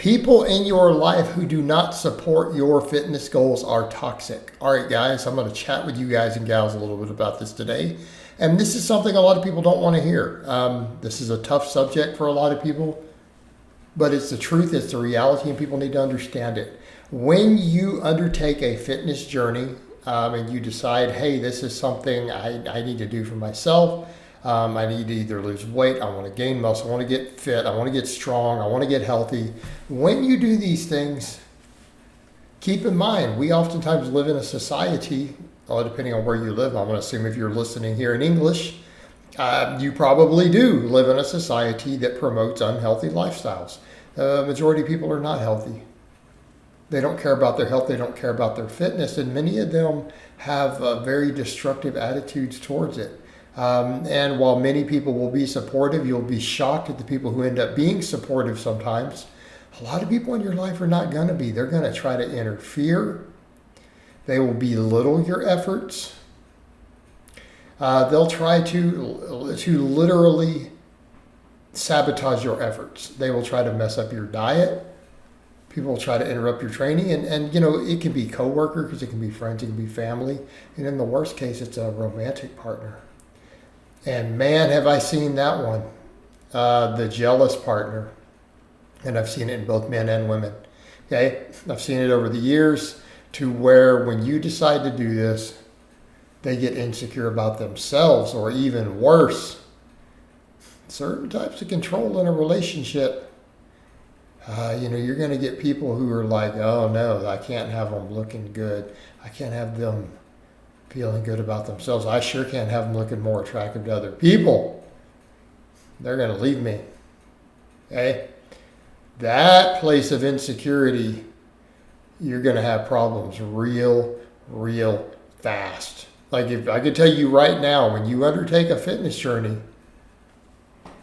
People in your life who do not support your fitness goals are toxic. All right, guys, I'm going to chat with you guys and gals a little bit about this today. And this is something a lot of people don't want to hear. This is a tough subject for a lot of people, but it's the truth, it's the reality, and people need to understand it. When you undertake a fitness journey and you decide, hey, this is something I need to do for myself, I need to either lose weight, I want to gain muscle, I want to get fit, I want to get strong, I want to get healthy. When you do these things, keep in mind, we oftentimes live in a society, depending on where you live. I'm going to assume if you're listening here in English, you probably do live in a society that promotes unhealthy lifestyles. The majority of people are not healthy. They don't care about their health, they don't care about their fitness, and many of them have very destructive attitudes towards it. And while many people will be supportive, you'll be shocked at the people who end up being supportive sometimes. A lot of people in your life are not going to be. They're going to try to interfere. They will belittle your efforts. They'll try to literally sabotage your efforts. They will try to mess up your diet. People will try to interrupt your training. And you know, it can be coworkers, it can be friends, it can be family. And in the worst case, it's a romantic partner. And man, have I seen that one, the jealous partner. And I've seen it in both men and women. Okay, I've seen it over the years to where when you decide to do this, they get insecure about themselves, or even worse, certain types of control in a relationship. You're going to get people who are like, oh no, I can't have them looking good. I can't have them feeling good about themselves. I sure can't have them looking more attractive to other people. They're going to leave me. Okay? That place of insecurity, you're going to have problems real fast. Like, if I could tell you right now, when you undertake a fitness journey,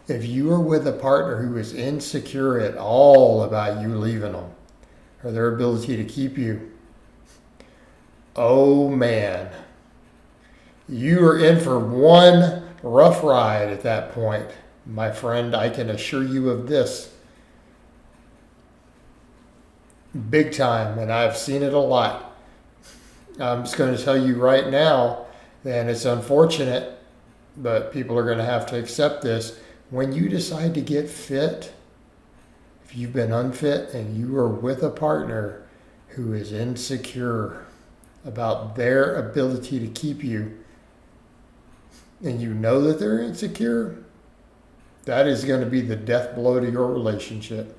if you are with a partner who is insecure at all about you leaving them or their ability to keep you, oh man, you are in for one rough ride at that point. My friend, I can assure you of this. Big time, and I've seen it a lot. I'm just going to tell you right now, and it's unfortunate, but people are going to have to accept this. When you decide to get fit, if you've been unfit and you are with a partner who is insecure about their ability to keep you, and you know that they're insecure, that is going to be the death blow to your relationship.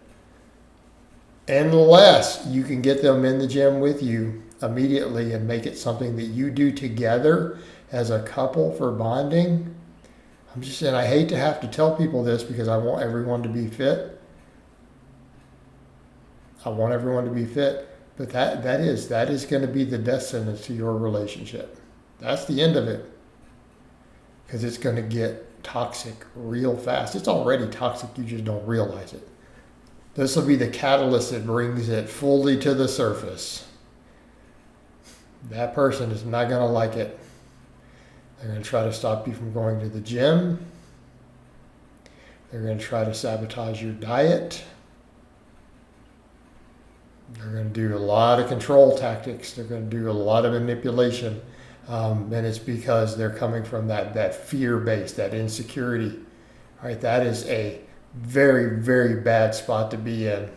Unless you can get them in the gym with you immediately and make it something that you do together as a couple for bonding. I'm just saying, I hate to have to tell people this because I want everyone to be fit. I want everyone to be fit, but that is going to be the death sentence to your relationship. That's the end of it, because it's going to get toxic real fast. It's already toxic, you just don't realize it. This will be the catalyst that brings it fully to the surface. That person is not going to like it. They're going to try to stop you from going to the gym. They're going to try to sabotage your diet. They're going to do a lot of control tactics. They're going to do a lot of manipulation. And it's because they're coming from that fear base, that insecurity. All right, that is a very bad spot to be in.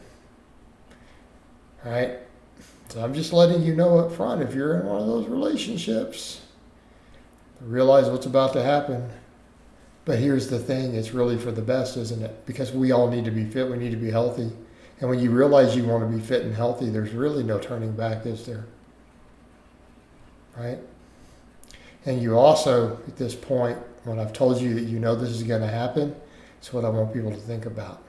All right? So I'm just letting you know up front, if you're in one of those relationships, realize what's about to happen. But here's the thing, it's really for the best, isn't it? Because we all need to be fit, we need to be healthy. And when you realize you want to be fit and healthy, there's really no turning back, is there? Right? And you also, at this point, when I've told you that you know this is going to happen, it's what I want people to think about.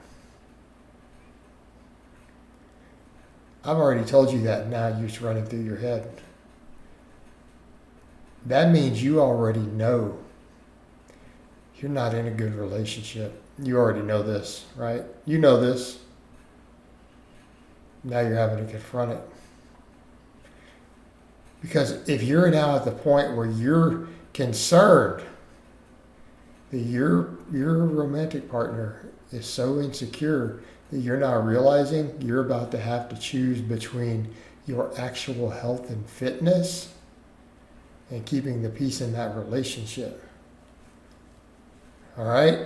I've already told you that, now you're just running through your head. That means you already know you're not in a good relationship. You already know this, right? You know this. Now you're having to confront it. Because if you're now at the point where you're concerned that your romantic partner is so insecure that you're not realizing you're about to have to choose between your actual health and fitness and keeping the peace in that relationship. All right?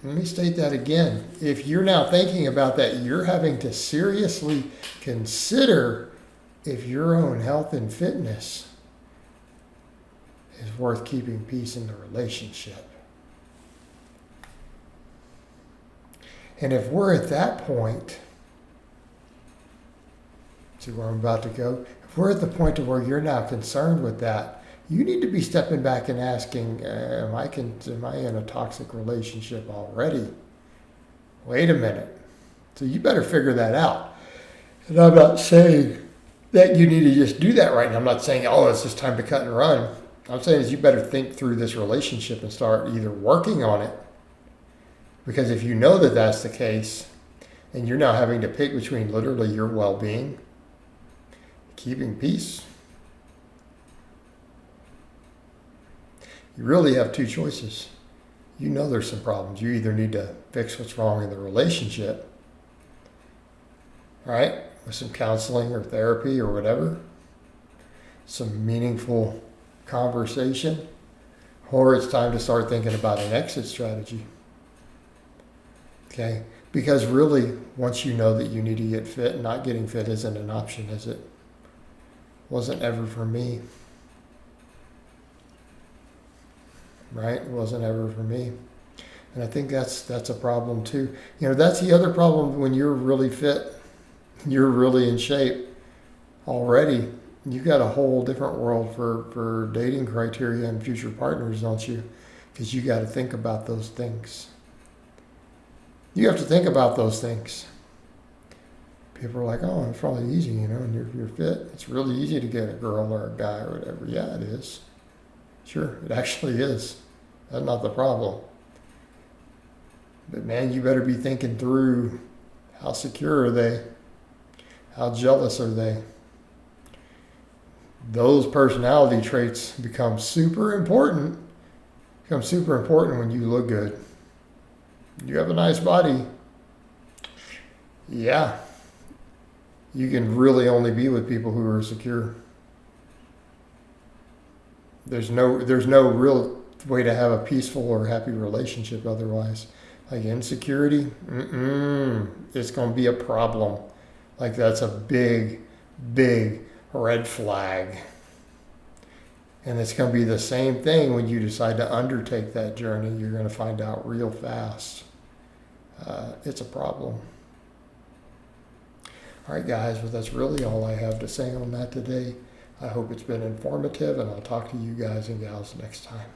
Let me state that again. If you're now thinking about that, you're having to seriously consider if your own health and fitness is worth keeping peace in the relationship. And if we're at that point, see where I'm about to go? If we're at the point to where you're now concerned with that, you need to be stepping back and asking, am I in a toxic relationship already? Wait a minute. So you better figure that out. And I'm not saying that you need to just do that right now. I'm not saying, oh, it's just time to cut and run. I'm saying is you better think through this relationship and start either working on it. Because if you know that that's the case, and you're now having to pick between literally your well-being, keeping peace, you really have two choices. You know there's some problems. You either need to fix what's wrong in the relationship, right? With some counseling or therapy or whatever, some meaningful conversation, or it's time to start thinking about an exit strategy. Okay? Because really, once you know that you need to get fit, not getting fit isn't an option, is it? Wasn't ever for me. Right? It wasn't ever for me. And I think that's a problem too. You know, that's the other problem when you're really fit, you're really in shape already. You got a whole different world for dating criteria and future partners, don't you? Because you got to think about those things. You have to think about those things. People are like, oh, it's probably easy, you know, and you're fit. It's really easy to get a girl or a guy or whatever. Yeah, it is. Sure, it actually is. That's not the problem. But man, you better be thinking through how secure are they? How jealous are they? Those personality traits become super important. Become super important when you look good. You have a nice body. Yeah. You can really only be with people who are secure. There's no real way to have a peaceful or happy relationship otherwise. Like insecurity, it's going to be a problem. Like that's a big, big red flag. And it's going to be the same thing when you decide to undertake that journey. You're going to find out real fast. It's a problem. All right, guys, well, that's really all I have to say on that today. I hope it's been informative, and I'll talk to you guys and gals next time.